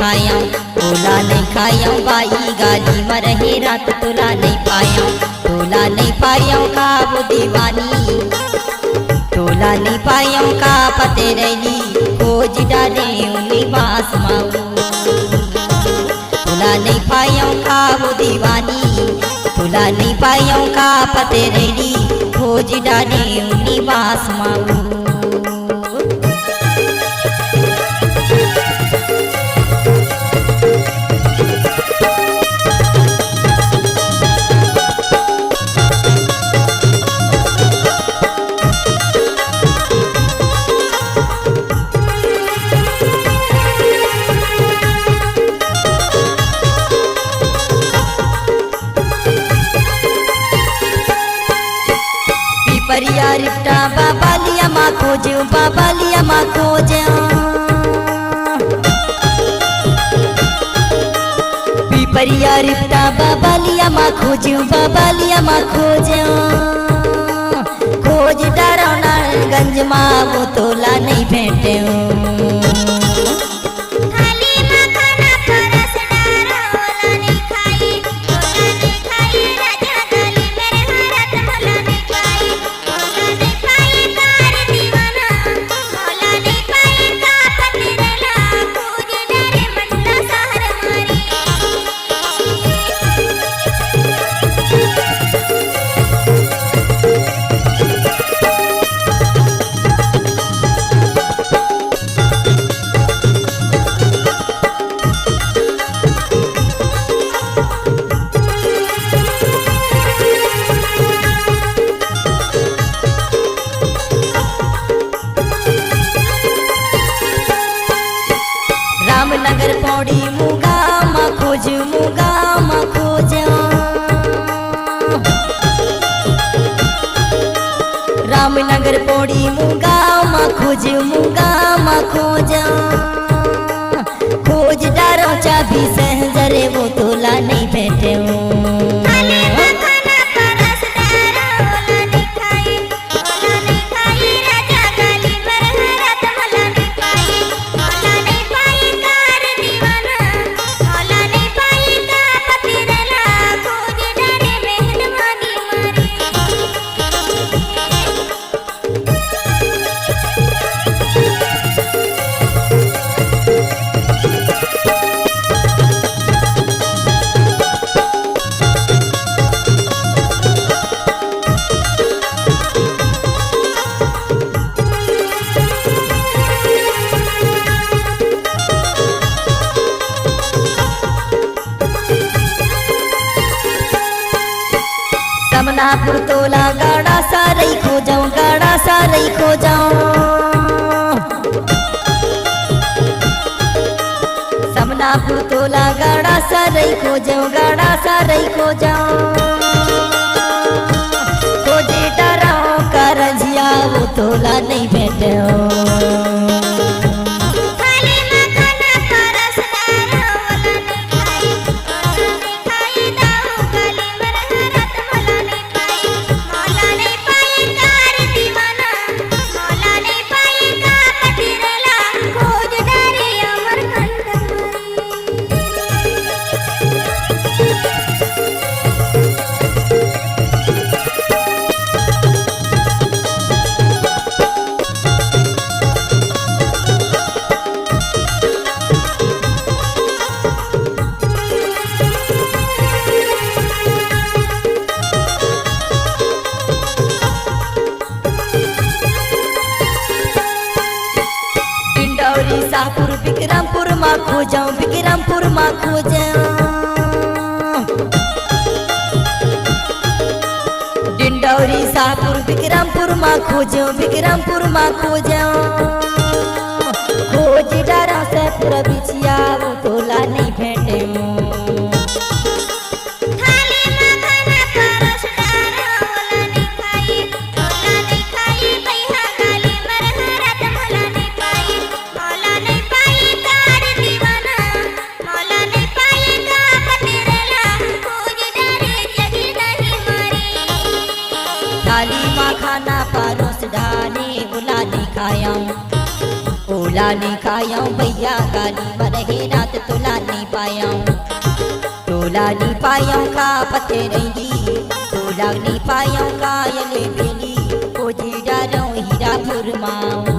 खाया, तोला नहीं खाया बाई गाली मरहे रात तोला नहीं पाया, तोला नहीं पाया का वो दीवानी, तोला नहीं पाया का पते रही खोज डाले निवास माऊ, तोला नहीं पाया का वो दीवानी, तोला नहीं पाया का पते रही खोज डाले निवास माऊ। परिया रिफ्टा बाबा लिया माँ खोज, बाबा लिया माँ खोज, पिपरिया रिफ्टा बाबा लिया माँ खोज, बाबा लिया माँ खोज, खोज डरौना गंज माँ वो तोला नहीं भेटे, रामनगर पौड़ी मुगा माँ खोज, मुगा माँ खोज, रामनगर पौड़ी मुगा माँ खोज, मुगा माँ खोज, खोज डारो चाबी सहजरे वो तोला नहीं बैठे, समनापुर तोला गाड़ा सारई खो जाऊं, गाड़ा सारई खो जाऊं, समनापुर तोला गाड़ा सारई खो जाऊं, गाड़ा सारई खो जाऊं, खोजे डराओ का रजिया वो तोला नहीं बैठे, शाहपुर विक्रमपुर माँ खो जाऊं, विक्रमपुर माँ खो जाऊं, डिंडौरी शाहपुर विक्रमपुर माँ खो जाऊं, विक्रमपुर माँ खो जाऊं, खोज डरा से पूरा बिछिया वो तोला नहीं भेटे, थाली माँ खाना परोस डाले बुला नहीं खाया, तोला नहीं खाया भैया गाली मरहे रात तोला नहीं पाया तोला नहीं पाया का पते रही तोला नहीं पाया का यले बेली को जी डारो हीरा फुरमाओ